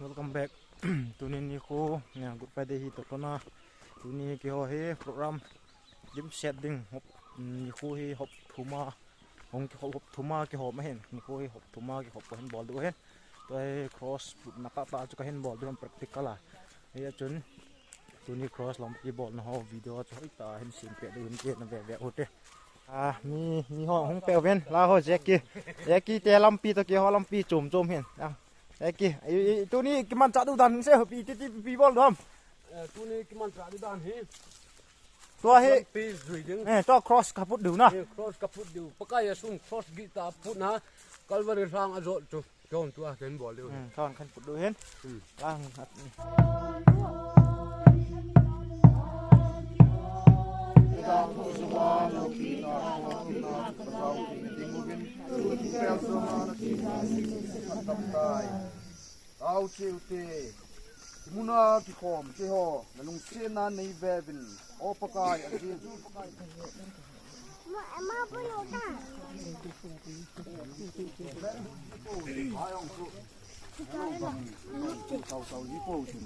welcome back. Tunin ni ko nga good Friday hi to na. Tuni ki ho he program dim set ding hop ni ko hi hop thuma hong ki hop thuma ki hop ma hen ni ko hi hop thuma ki hop hen ball du hen to cross na pa pa chu ka hen ball du practical la ya chun tuni cross lom ki ball na ho video chu ta hen sim pe du hen ke na ve hote mi ho hong pe ven la ho Jackie te lampi to ki ho lampi chum hen Jackie tu ni kiman cha du dan se pi pi bol dom tu ni kiman cha du dan hi tua he pi zui ding to cross kaput du na cross kaput du pakai asung cross gita put na kalvari rang azo tu jon tua ken bol du thon kan put du hen lang Tao chiu te muna ki khom te ho nalung se na nei vevin opakai ati ma pulo ta ayong su tao yi po chu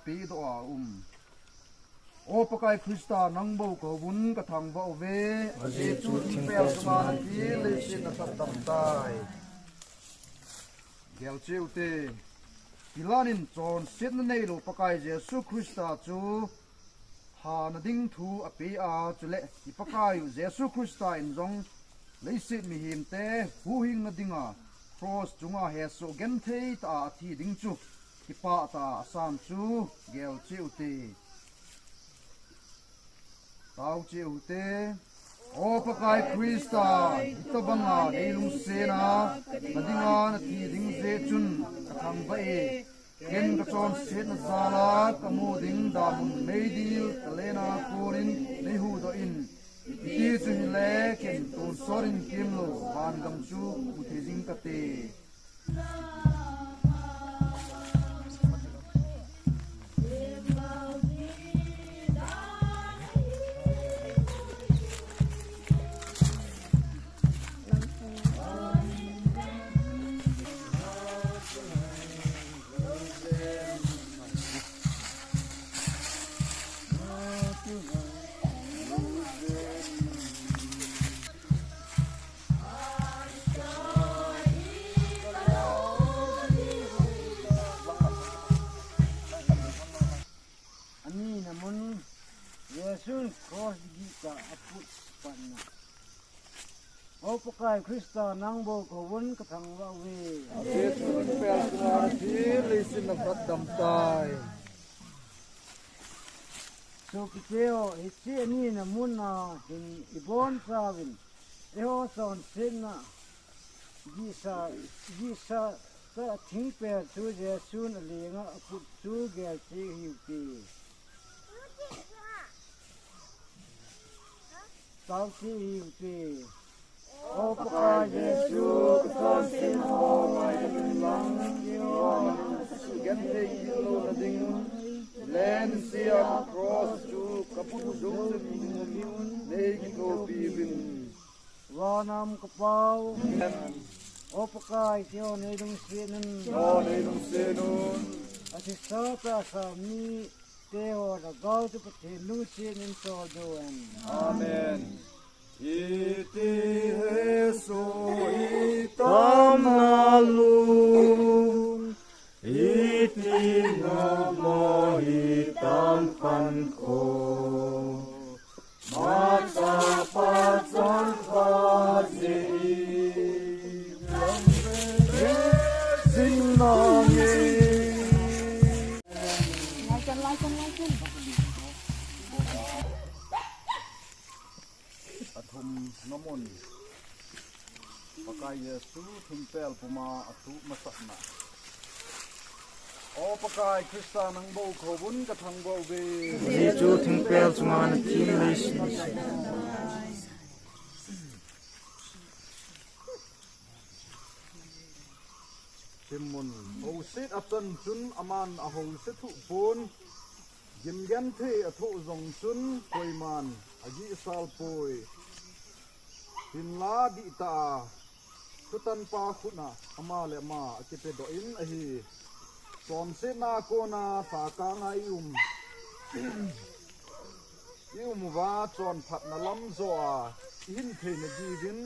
pi do opakai Krista nangbo ko bun ka thang ba ve ase chu pel sama ki le sin na sat dam tai gel cheu te ilanin chon sit na nei lo pakai Jesu Krista chu ha na ding thu api a chule i pakai Jesu Krista in jong le sit mi him te hu hing na dinga cross chunga he so gen thei ta thi ding chu ki pa ta sam chu gel cheu te tao chiu te opakai Krista itabanga leilung sena nadinga na thi ding ze chun kathang ba e ken ka chon set na zala kamu ding damun meidil kalena korin nehu do in ti chu le ken ton sorin kimlo ban gam chu uthejing ka te opakai Krista nangbo ko won ka thang wa we ase chu pel kuma thi le sin na phat dam tai so kiteo ichi ni na munna in ibon savin eho son sinna gisa ka thing pe chu je sun lenga put chu ge chi hi pi tao chi hi pi opakai Jesu Kristus sin ho mai lang yo gen te kilo na ding len sia cross chu kaput du nei ki ko pi bin wanam kapau opakai tio nei dung senun ati sa ta sa mi teo da gau tu pe lu sinin so doen amen iti Jesu itam nalung iti namo itam panko mata patson kazi sinangi mun pakai Yesu thimpel puma atu masakna o pakai Krista nang bo khobun ka thang bo be Jesu thingpel chungan tin leis Timun ho sit atan chun aman a ho se thu pon gim gan the a thu zong chun koiman agi sal poi tin la di ta tutan pa khuna ama le ma atipe do in a hi son se na ko na sa ka nga ium wa chon phat na lam zo a hin the na gi gin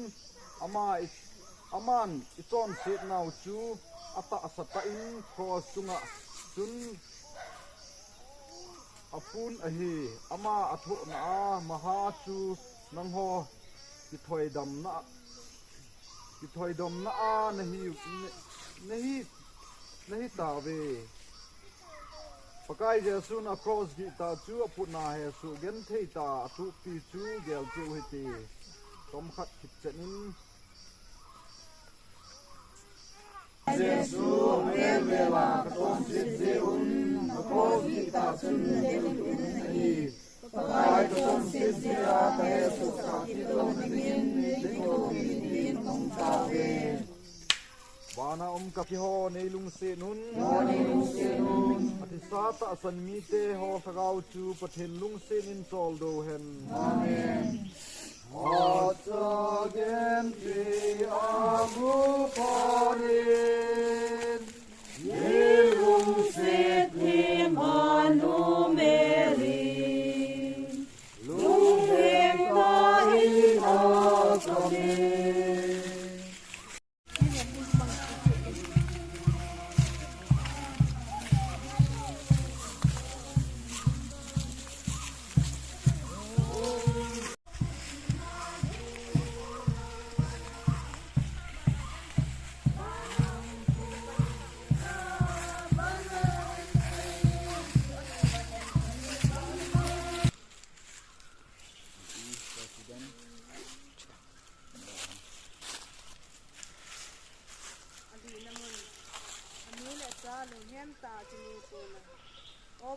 aman I chon sit nau chu ata asata in cross chunga chun apun ahi ama athu na maha chu nang ho ki thoi dam na a nahi ta ve pakai Jesu na cross gi ta chu apun na he su gen thei ta thu pi chu gel chu hiti tom khat khit chenin Jesu mevela katon sidzeun akos kita sunne ni pakai katon sidzea ka Yesu ka kiton min diko min ong tawe Wana ka ki ho nei lung se nun ati sa ta san mi te ho sagau chu pathin lung se nin chol do hen amen Again be amu panin Yelum set ni manu meri Lumhem kahin akame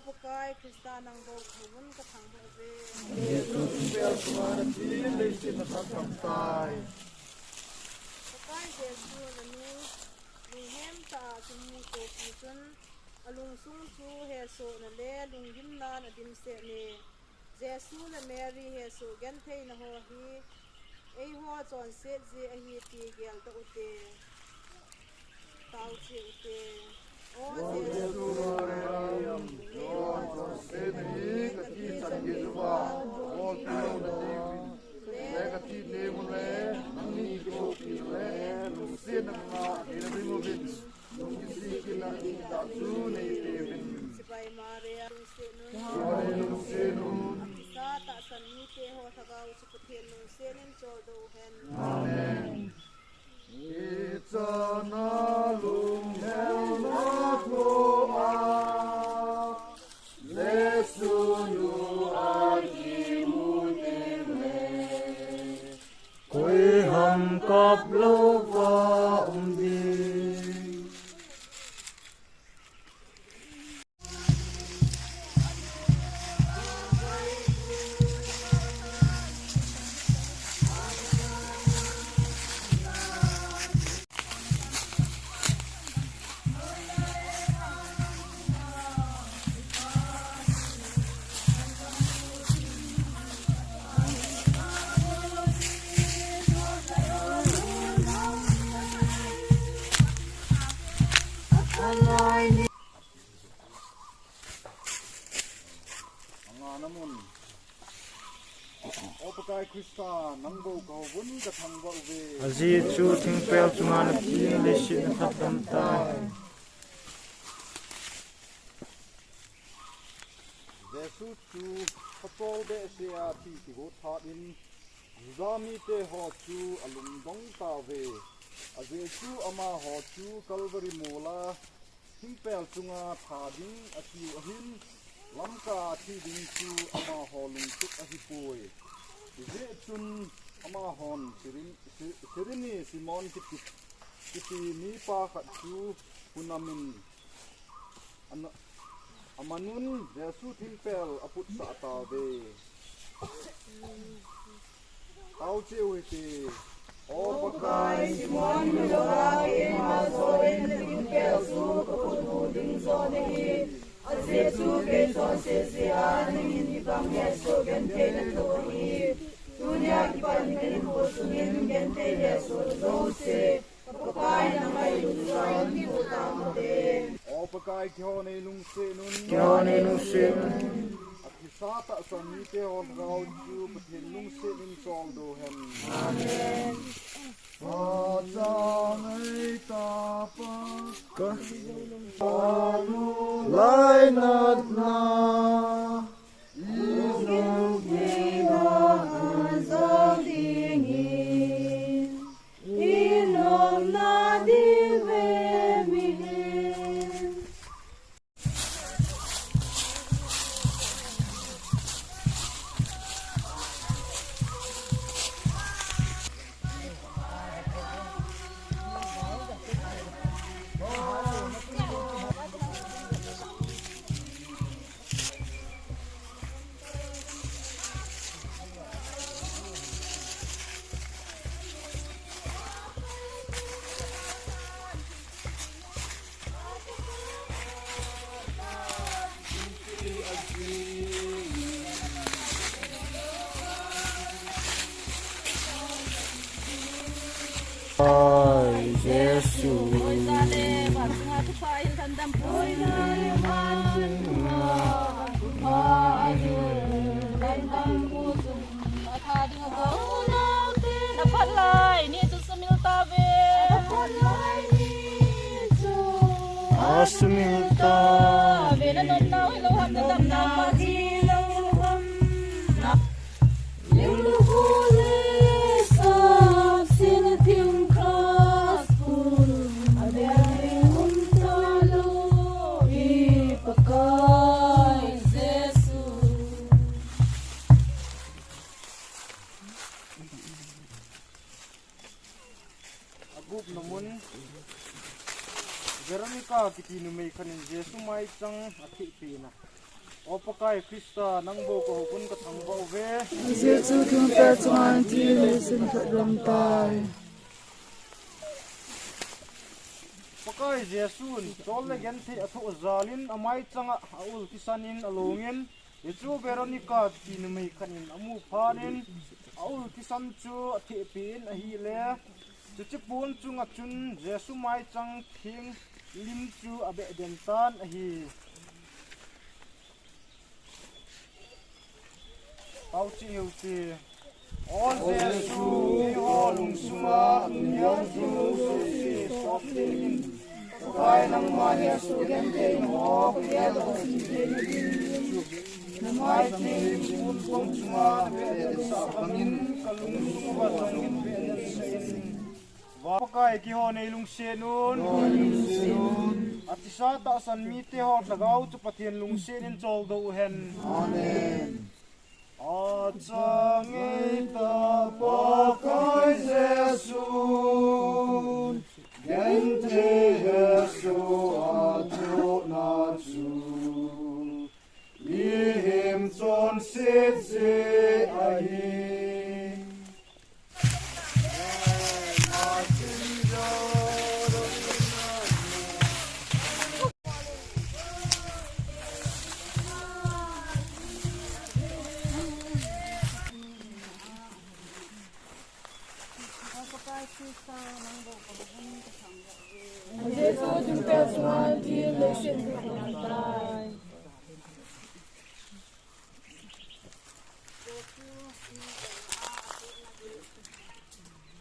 Pakai Krista nang bo khobun ka thang bo be Jesus pel suara ti leisi na sakamtai pakai Jesu nanu luhem ta chumi to pisun alung sung chu he so na le lung dim na na dim se ne Jesu na Mary he so gan thei na ho hi ei ho chon se je a hi ti gel ta ute tau che ute o Jesu Mariam Lord seni kati sanjizwa all pino na devi le kati ne mule ni ko pile lusin na irabimovin lungisi kila ta tu ne devin Sipai Maria se nun Hallelujah sa ta san mi te ho thagau chu puthen nung se nen chol do hen Amen Itana lung helna ko a lesunu Koi ham kap lo va di namun opakai Krista nangbo ko bun ka thangba ube Jesu thingpel chungan tin leis na sakamtai Jesu chu patol be se a ti ti go tha in zami te ho chu alung dong ta ve a Jesu ama ho chu Calvary mola thingpel chunga tha ding a ti ahin lamka thi ding chu ama ho lung tuk a hi poi je chun ama hon sirini simon kiti ni pa khat chu punamin amanun Yesu thimpel aput sa ta ve tau cheu ti o pakai Simon Miloga in Maso in Thimpel su kaputu ding so nehi Azesu ke so se sia ning ibang Yesu gen te na tori dunia ki pan ni ko sungin gen te Yesu do se pakai na mai lu so ni utang te o pakai kyo nei lung se Sata sa mite on rau chu pathin lung se nin sol do hen amen sa nei ta pa Ka anu lai nat na Asumilta Vena nom nau hello ham na dam na ma ji lo ham na lu hu le sa sin tim cross pul ade hum ta lo I pakai Jesu agup namun Veronica kiti numei khanin Jesu mai chang athi pina opakai Krista nangbo ko hukun ka thangbo ve Jesu tung ta chuan ti le sin rom tai pakai Jesu chol le gen thi athu zalin amai changa aul kisanin alongin Jesu Veronica kiti numei khanin amu phanin aul kisan chu athi pin a hi le chu pun chunga chun Jesu mai chang thing lim chu abe den tan a hi Tao chi hiểu ti O Jesu ni o lung suma nyang chu su si sop tin kai nang ma Jesu gen te mo ke lo si te ni mai ti pun pong suma be sa bangin kalung suma bangin be sen wa kai ki ho nei lung se nun atisa ta san mi te ho tagau chu pathian lung se nin chol do hen amen Atsangita pakai Jesu gente Jesu atu nachu lihim chon sit se ahi Jesu tung ta chuan ti le sin rom tai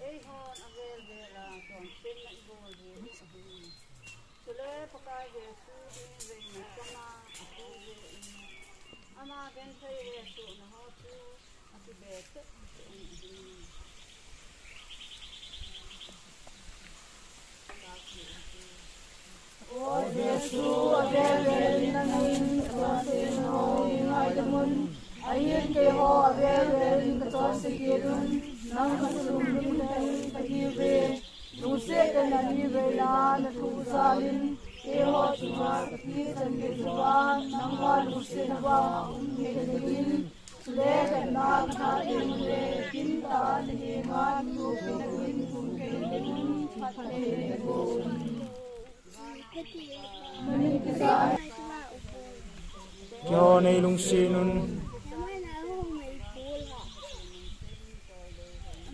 Ei hon avel vera ton sin na igol ve Sule pakai Yesu din ve na kama aku ve ama gen thai Yesu na ho chu ati be te O Jesu avel nangin kasin ho ingai damun ayin ke ho avel ka to sikirun nang kasum ni dai kahive lu se na ni ve la na thu zalin e ho chuma ki chan ge zuwa nang wa lu se na wa ni din le ka na na din le kin ta ni ma nu ke na din kun ke din phate go cho này lung xin nun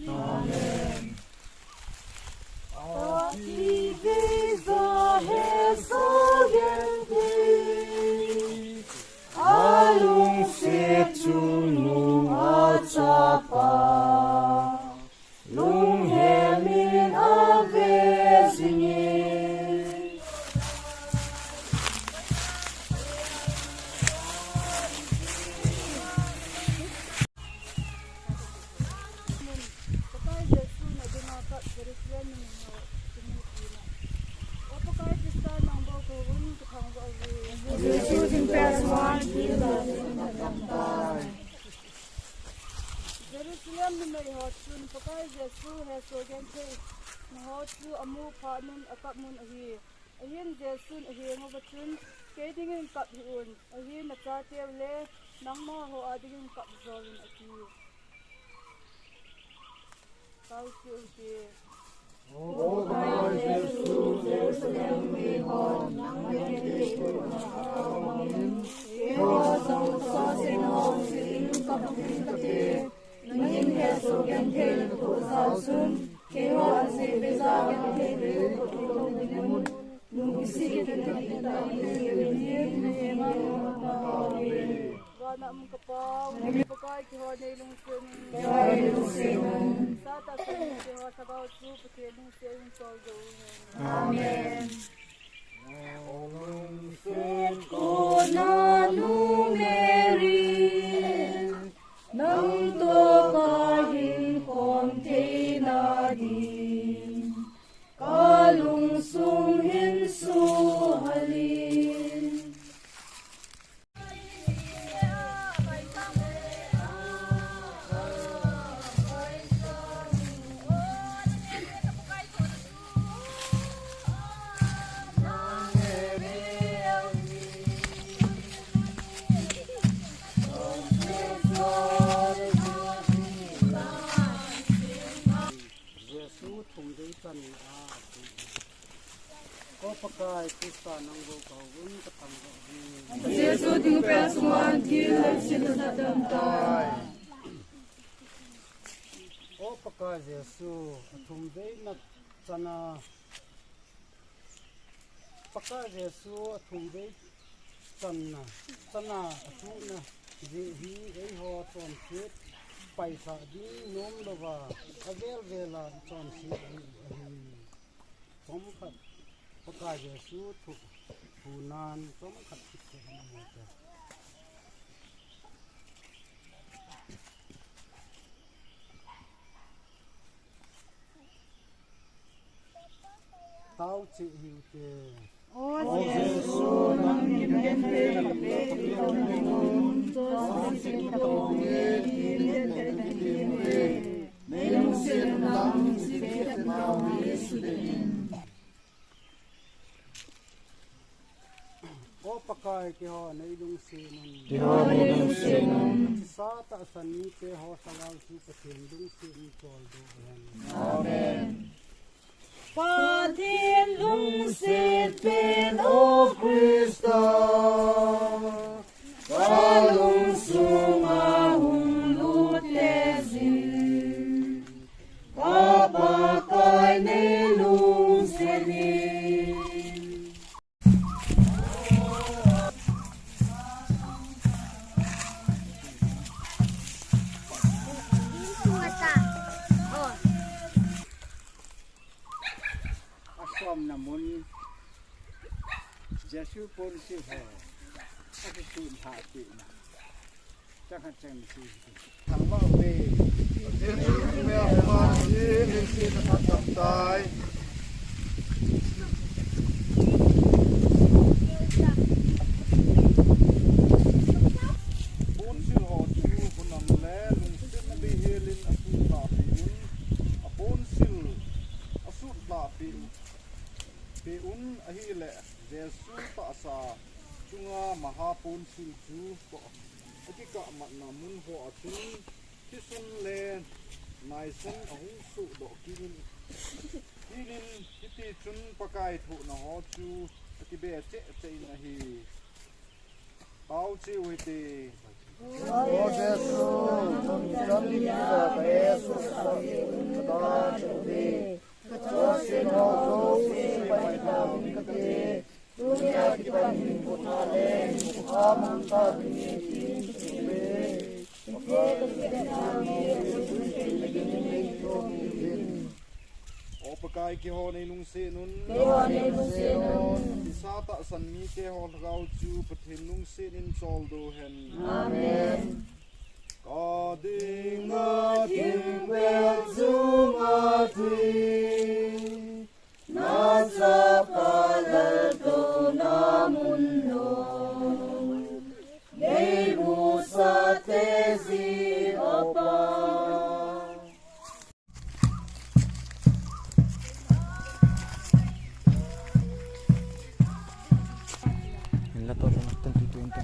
amen alung se chu nung a cha pa lung he min a ve singe Jerusalem ni mai hot sun pakai Jesu he so gen the na hot su amu pha nun akap mun ahi ahin Jesu ahi ngo bachun ke ding in kap hiun ahi na cha te le nang ma ho ading in kap zolin aki kau su ke o bai Jesu Jerusalem mi hot nang gen te ko e ho song so sin ho sin kap te Nangin he so gen the ko sa sun ke ho ase beza gen the ko ko dinun nu isi ke te ta ni ne ma ma wa na mu ka pa ni pa kai ki ho nei lung sun sa ta se ke ho sa ba chu pe ke lung se un sol do amen lung sun ko na nu meri nang to ka hin khom te na din kalung sung hin su halin pakai kita nanggo kawin ketang Jesu ding persuan dil sin na dam tai o pakai Jesu thum dei na chana pakai Jesu thum dei chana chana thu na ji hi ei ho ton sit paisa di nom lova avel vela ton sit tom khat pakai Jesu thu nan tom khat ke na tao chi hiu te o Jesu nang nim gen te ka pe ko nun to sin to ye din te te me me lung sin lang si ke ma wi su den o pakai ke ho nei lung sin ki ho nei lung sin sa ta san ni ke ho salang su pa theng lung sin tol do amen Pathin lung sit pen o Krista Kalung sunga hung lut lezin Kapakai ne lung senin som namun Jesu pun si ho aku sun hati na jangan jangan si thằng bao về Jesu me ma ji min si na tam tai pun si ho chu pun nam le lung sin na bi helin aku ta pi mahapon sil chu ko atika ma na mun ho atun kisun len nai sen ahung su do kinin kiti chun pakai thu na ho chu ati be che na hi pau chi uite O Jesus, trong giờ bé xuất hiện đó về cho xin họ dấu xin bài làm các cái dunia kita hidupalen aman tak ini về o pakai ki ho nei lung se nun sa ta san mi ke ho gau chu pathin lung se nin chol do hen amen ka ding na kim bel zuma ti na sa pala to na mundo nei musa te zi opa Illa to na tanti tuento.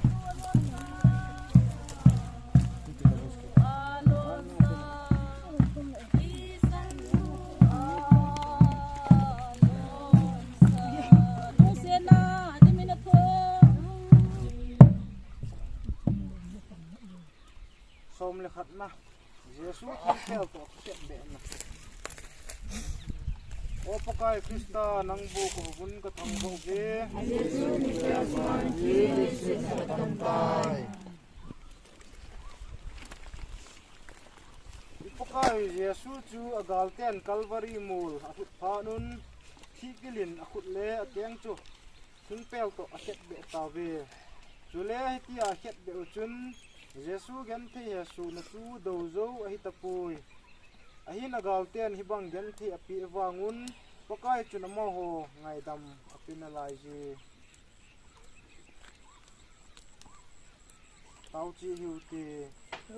Som le khat na Jesus kel to set be na o pakai Krista nang bu ko bun ka thang bo ge pakai Jesus chu agal ten Calvary mul akut pha nun thikilin akut le ateng chu thing pel to aset be ta ve chu le ti a het be chun Jesu gen thi Jesu na chu do zo a hi tapui a hi na gal ten hi bang gen thi api wangun pakai chu na mo ho ngai dam apin lai ji tau chi hu ti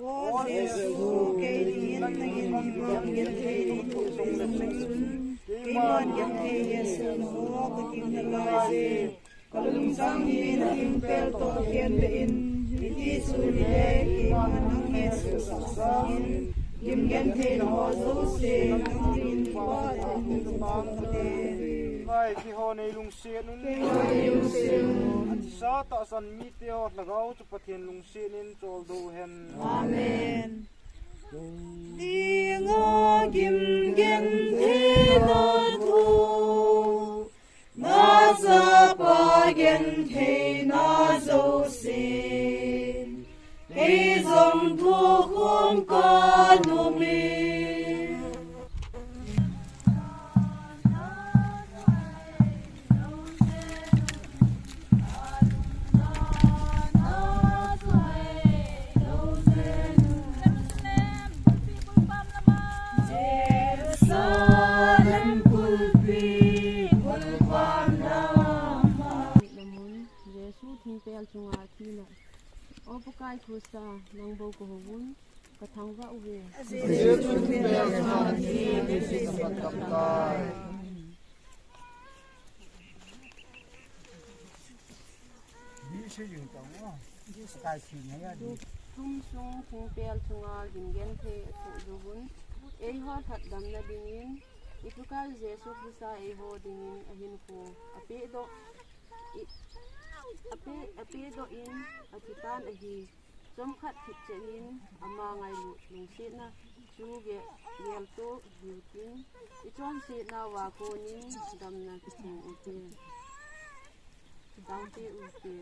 O Jesu ke yin na yin bang gen the Kimon gen the Jesu ho ka kin na lai kalung sang yin na yin pel to ken be in Yesu le kimon ang Jesus sang kim gen the ho zo se nang yin pa yin bang te vai ki ho nei lung se nun sa ta san mi te ho lagau chu pathian lung se nin chol do hen Amen Dinga kim gen the na thu na sa pa gen the na zo sin Hei dòng thu khôn ca nô mi O pakai Krista nang bo ko hubun kathang va uwe Jesus bel zuma ti bisi sabat kai ni se yung tang wa kai si ne ya di thum sung thung pel chunga gingen the thu hubun ei ho that dam na dingin ipukal Jesus Krista ei ho dingin ahin ko ape do in atitan ahi som khat thit chein ama ngai lung se na chu ge yel to yutin ichon se na wa ko nin dam na ki ute dam te ute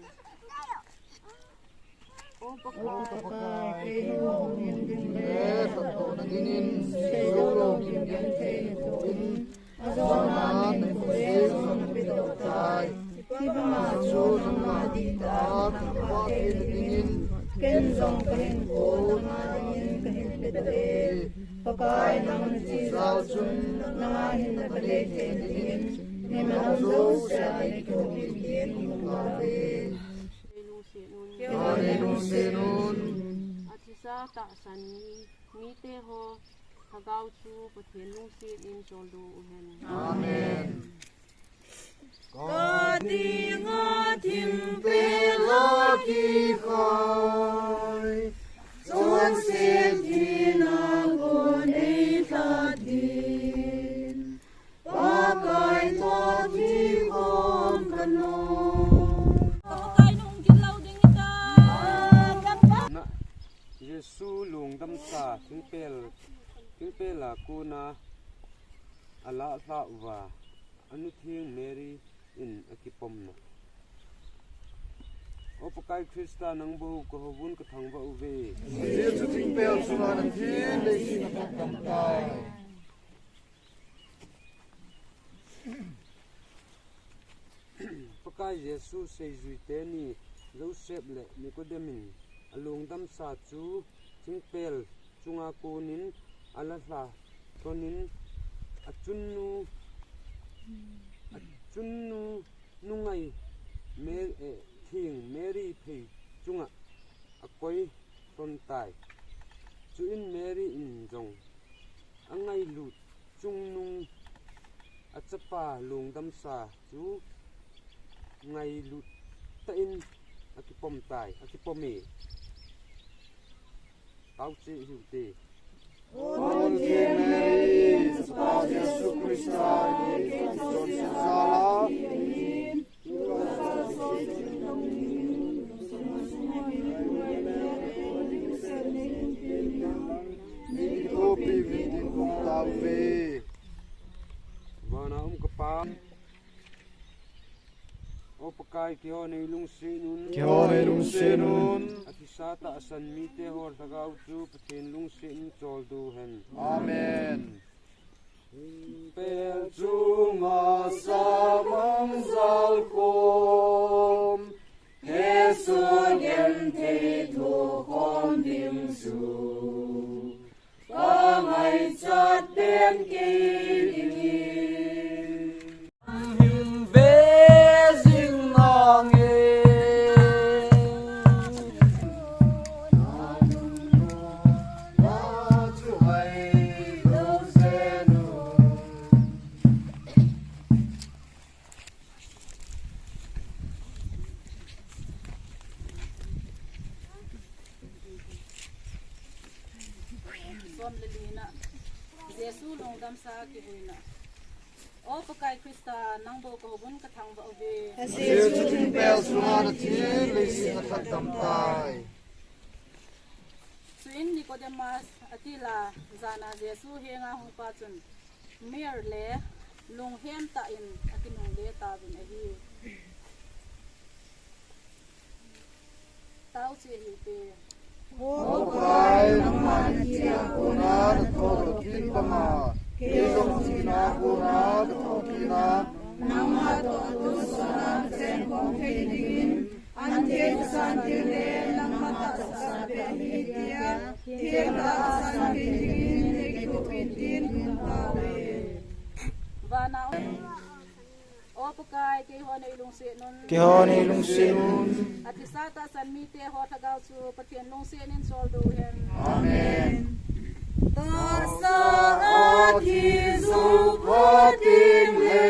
o pakai ke ho nin din le to to na dinin se yo lo kim gen the to in azona ne ko se son pe do kai Ibama chu ma di ta wa ke dingin ken zong ken ko ma din ken pe de pakai nam chi zao chun na hin na pe de dingin ni ma zo sa ni ko bi bien ma ve yo ne lu se nun atisa ta san mi te ho hagau chu pathian lung se in chol do hen amen có tiếng thình pe lo kỳ khai son sen thì na con ấy ta tin ba cái to thì con cano cái nung chỉ lâu đi ta na Yesu lung dam sa thing pel la kuna ala sa wa anu thing Mary in akipom na opakai Krista nang bo ko hobun ka thang ba uve Jesu ting pel suna na thiên le si na tam tai pakai Yesu sei zui te ni Joseph le Nicodemin alung dam sa chu thing pel chunga kunin ala sa tonin achunnu nungai thing Mary phe chunga akoi ton tai chu in Mary in jong angai lu chung nung achapa lung dam sa chu ngai lu ta in akipom tai akipomi tau chi hu te Con thiên Mary sa Jesu Christa ni son sala ni to pivit in kong tave wana kapam opakai kyo nei lung sinun Kyo lung senun atisata asan mite hor thagau chu pathin lung sin chol du hen Amen pel Chunga sa mang zal kom Yesu gen te thu con bim su có ngày chợt đến kỳ Him ve jing nong e Na chu hai lo zenu som lelina Yesu long dam sa ki huina o pakai Krista nang bo ko bun ka thang ba ove Jesu ting pel suna na thiên le si na tam tai suin Nicodemus atila zana Yesu henga hong pa chun mer le lung hem ta in akinung le ta bin ahi tau che hi pe Opai naman kia kuna na todo kin pama Kizong tina kuna na tokina nama to tu salam sen kong hedin ante san le lamata sa pe hidia kela san hedin ke ko pitin kawe vana o pakai ke ho nei lung se non Ki ho nei lung sinun ati sata san mi te ho thagau chu pathian lung se nin sol do hen Amen ta sa Ati su patim le